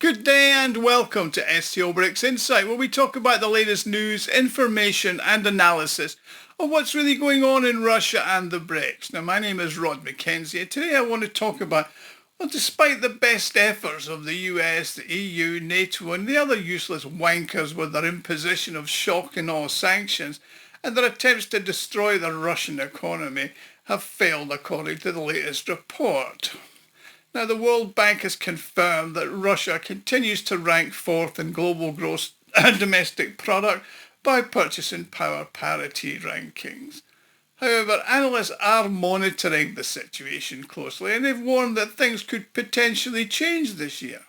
Good day and welcome to SCO BRICS Insight, where we talk about the latest news, information and analysis of what's really going on in Russia and the BRICS. Now, my name is Rhod Mackenzie, and today I want to talk about, well, despite the best efforts of the US, the EU, NATO and the other useless wankers with their imposition of shock and awe sanctions and their attempts to destroy the Russian economy have failed according to the latest report. Now, the World Bank has confirmed that Russia continues to rank fourth in global gross domestic product by purchasing power parity rankings. However, analysts are monitoring the situation closely and they've warned that things could potentially change this year.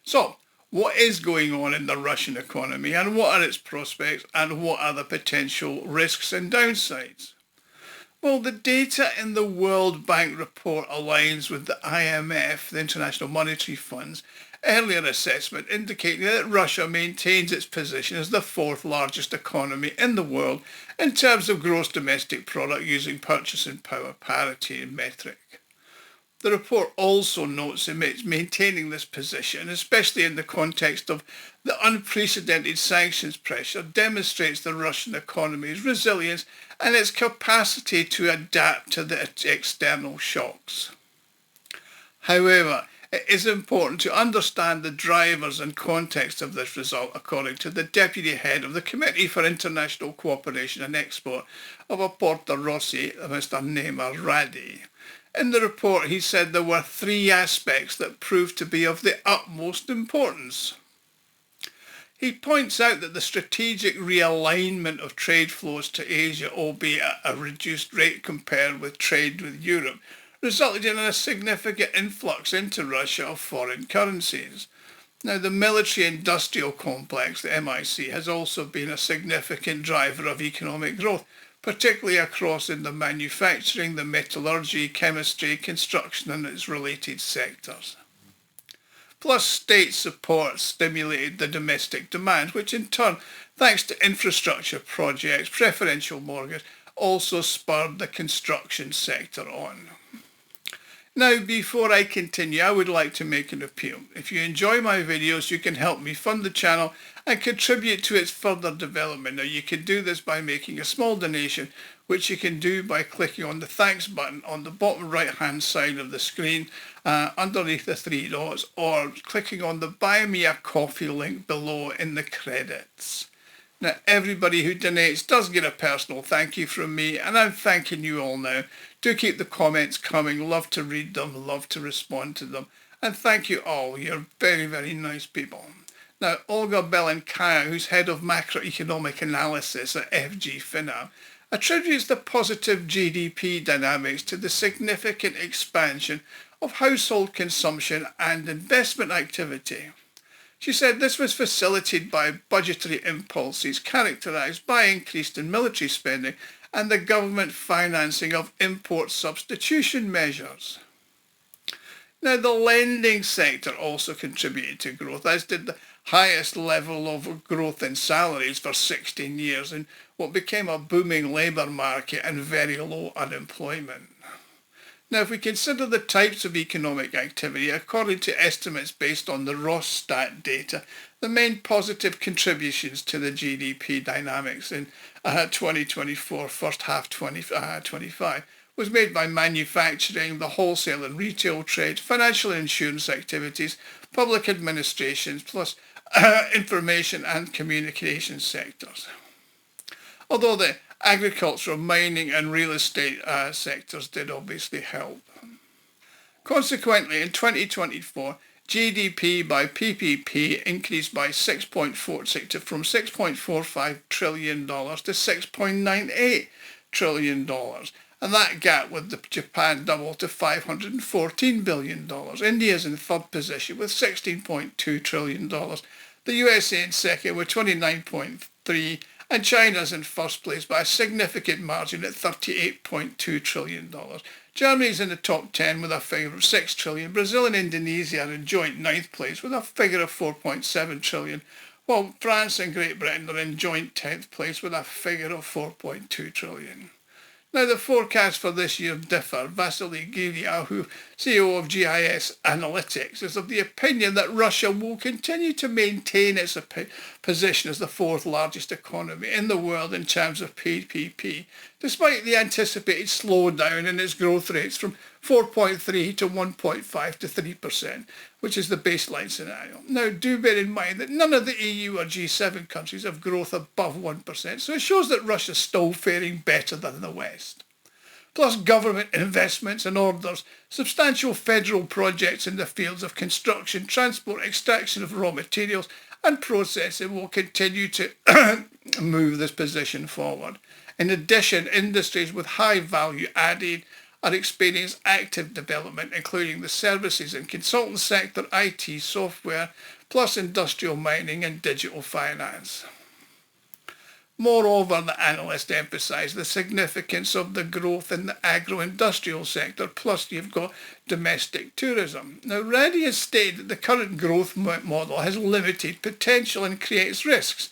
So, what is going on in the Russian economy and what are its prospects and what are the potential risks and downsides? Well, the data in the World Bank report aligns with the IMF, the International Monetary Fund's earlier assessment, indicating that Russia maintains its position as the fourth largest economy in the world in terms of gross domestic product using purchasing power parity metric. The report also notes that maintaining this position, especially in the context of the unprecedented sanctions pressure, demonstrates the Russian economy's resilience and its capacity to adapt to the external shocks. However, it is important to understand the drivers and context of this result, according to the Deputy Head of the Committee for International Cooperation and Export of Porto Rossi, Mr. Neymar Radi. In the report, he said there were three aspects that proved to be of the utmost importance. He points out that the strategic realignment of trade flows to Asia, albeit at a reduced rate compared with trade with Europe, resulted in a significant influx into Russia of foreign currencies. Now, the military-industrial complex, the MIC, has also been a significant driver of economic growth, particularly across in the manufacturing, the metallurgy, chemistry, construction and its related sectors. Plus, state support stimulated the domestic demand, which in turn, thanks to infrastructure projects, preferential mortgage, also spurred the construction sector on. Now, before I continue, I would like to make an appeal. If you enjoy my videos, you can help me fund the channel and contribute to its further development. Now, you can do this by making a small donation, which you can do by clicking on the thanks button on the bottom right-hand side of the screen underneath the three dots, or clicking on the Buy Me a Coffee link below in the credits. Now, everybody who donates does get a personal thank you from me, and I'm thanking you all now. Do keep the comments coming. Love to read them, love to respond to them. And thank you all. You're very, very nice people. Now, Olga Belenkaya, who's head of macroeconomic analysis at FG Finab, attributes the positive GDP dynamics to the significant expansion of household consumption and investment activity. She said this was facilitated by budgetary impulses characterised by increased in military spending and the government financing of import substitution measures. Now, the lending sector also contributed to growth, as did the highest level of growth in salaries for 16 years in what became a booming labour market and very low unemployment. Now, if we consider the types of economic activity, according to estimates based on the Rosstat data, the main positive contributions to the GDP dynamics in 2024, first half 2025, was made by manufacturing, the wholesale and retail trade, financial and insurance activities, public administrations, plus information and communication sectors. Although the agricultural, mining and real estate sectors did obviously help. Consequently, in 2024, GDP by PPP increased by from $6.45 trillion to $6.98 trillion. And that gap with Japan doubled to $514 billion. India is in third position with $16.2 trillion. The USA in second with $29.3, and China's in first place by a significant margin at $38.2 trillion. Germany's in the top 10 with a figure of $6 trillion. Brazil and Indonesia are in joint ninth place with a figure of $4.7 trillion, while France and Great Britain are in joint 10th place with a figure of $4.2 trillion. Now, the forecasts for this year differ. Vasily Gilia, who CEO of GIS Analytics, is of the opinion that Russia will continue to maintain its position as the fourth largest economy in the world in terms of PPP, despite the anticipated slowdown in its growth rates from 4.3 to 1.5 to 3%, which is the baseline scenario. Now, do bear in mind that none of the EU or G7 countries have growth above 1%, so it shows that Russia's still faring better than the West. Plus government investments and orders, substantial federal projects in the fields of construction, transport, extraction of raw materials and processing will continue to move this position forward. In addition, industries with high value added are experiencing active development, including the services and consultant sector, IT, software, plus industrial mining and digital finance. Moreover, the analyst emphasised the significance of the growth in the agro-industrial sector, plus you've got domestic tourism. Now, Reddy has stated that the current growth model has limited potential and creates risks,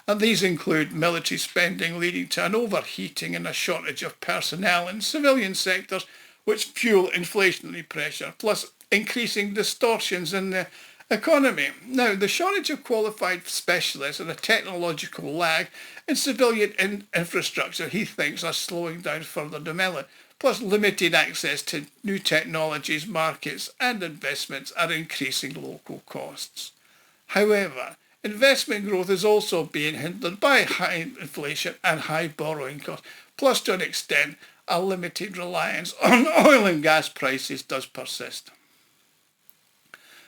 and these include military spending leading to an overheating and a shortage of personnel in civilian sectors, which fuel inflationary pressure, plus increasing distortions in the economy. Now, the shortage of qualified specialists and a technological lag in civilian infrastructure, he thinks, are slowing down further development, plus limited access to new technologies, markets and investments are increasing local costs. However, investment growth is also being hindered by high inflation and high borrowing costs, plus to an extent a limited reliance on oil and gas prices does persist.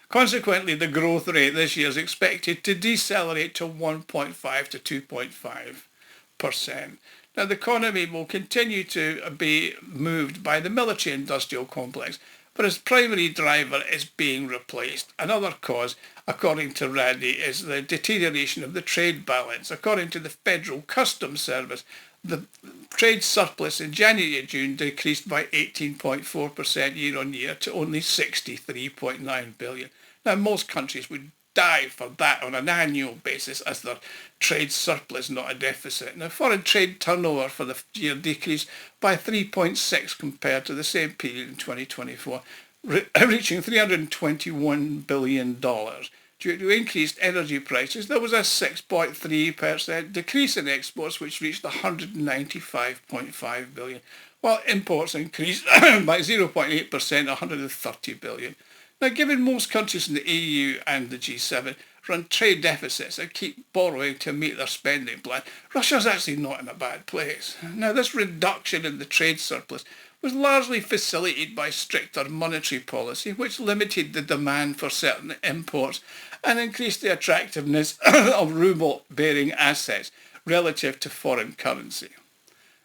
Consequently, the growth rate this year is expected to decelerate to 1.5 to 2.5%. Now, the economy will continue to be moved by the military-industrial complex, but its primary driver is being replaced. Another cause, according to Radi, is the deterioration of the trade balance. According to the Federal Customs Service, the trade surplus in January and June decreased by 18.4% year on year to only 63.9 billion. Now, most countries would die for that on an annual basis as their trade surplus, not a deficit. Now, foreign trade turnover for the year decreased by 3.6 compared to the same period in 2024, reaching $321 billion. Due to increased energy prices, there was a 6.3% decrease in exports, which reached 195.5 billion, while imports increased by 0.8%, 130 billion. Now, given most countries in the EU and the G7 run trade deficits and keep borrowing to meet their spending plan, Russia's actually not in a bad place. Now, this reduction in the trade surplus was largely facilitated by stricter monetary policy, which limited the demand for certain imports and increased the attractiveness of ruble-bearing assets relative to foreign currency.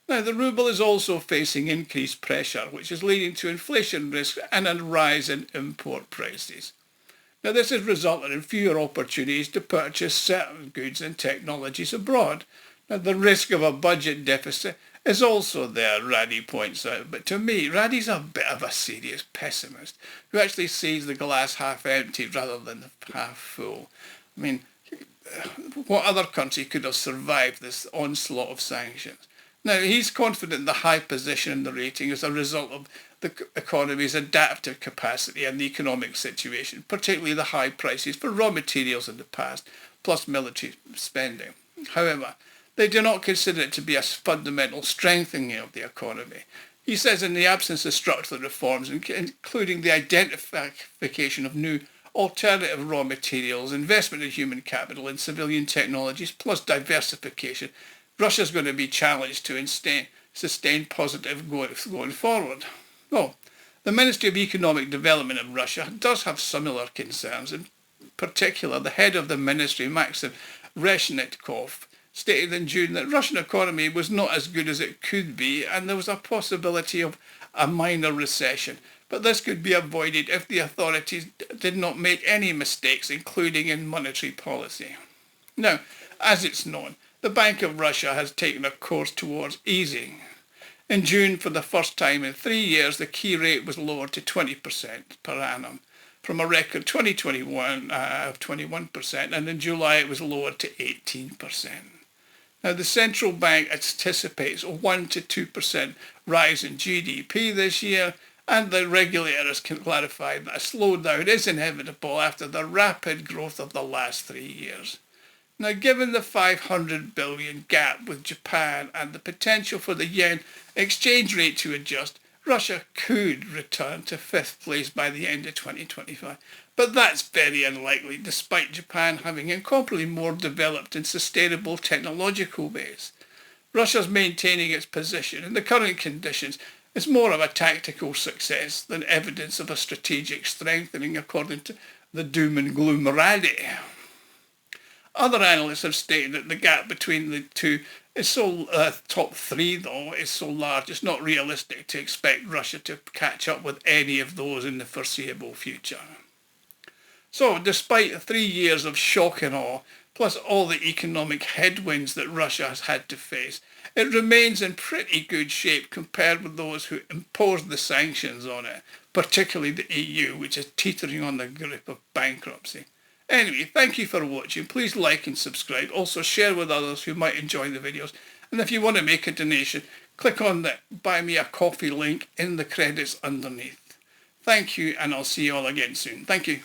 Now, the ruble is also facing increased pressure, which is leading to inflation risk and a rise in import prices. Now, this has resulted in fewer opportunities to purchase certain goods and technologies abroad. Now, the risk of a budget deficit is also there, Radi points out. But to me, Radi's a bit of a serious pessimist who actually sees the glass half empty rather than half full. I mean, what other country could have survived this onslaught of sanctions? Now, he's confident the high position in the rating is a result of the economy's adaptive capacity and the economic situation, particularly the high prices for raw materials in the past, plus military spending. However, they do not consider it to be a fundamental strengthening of the economy. He says in the absence of structural reforms, including the identification of new alternative raw materials, investment in human capital and civilian technologies, plus diversification, Russia's going to be challenged to sustain positive going forward. Well, the Ministry of Economic Development of Russia does have similar concerns. In particular, the head of the ministry, Maxim Reshetnikov, stated in June that Russian economy was not as good as it could be and there was a possibility of a minor recession. But this could be avoided if the authorities did not make any mistakes, including in monetary policy. Now, as it's known, the Bank of Russia has taken a course towards easing. In June, for the first time in 3 years, the key rate was lowered to 20% per annum, from a record 2021 of 21%, and in July it was lowered to 18%. Now, the central bank anticipates a 1 to 2% rise in GDP this year, and the regulator has clarified that a slowdown is inevitable after the rapid growth of the last 3 years. Now, given the 500 billion gap with Japan and the potential for the yen exchange rate to adjust, Russia could return to 5th place by the end of 2025. But that's very unlikely, despite Japan having incomparably more developed and sustainable technological base. Russia's maintaining its position in the current conditions is more of a tactical success than evidence of a strategic strengthening, according to the doom and gloom Radi. Other analysts have stated that the gap between the two is top three though, is so large it's not realistic to expect Russia to catch up with any of those in the foreseeable future. So, despite 3 years of shock and awe, plus all the economic headwinds that Russia has had to face, it remains in pretty good shape compared with those who imposed the sanctions on it, particularly the EU, which is teetering on the grip of bankruptcy. Anyway, thank you for watching. Please like and subscribe. Also share with others who might enjoy the videos. And if you want to make a donation, click on the Buy Me a Coffee link in the credits underneath. Thank you, and I'll see you all again soon. Thank you.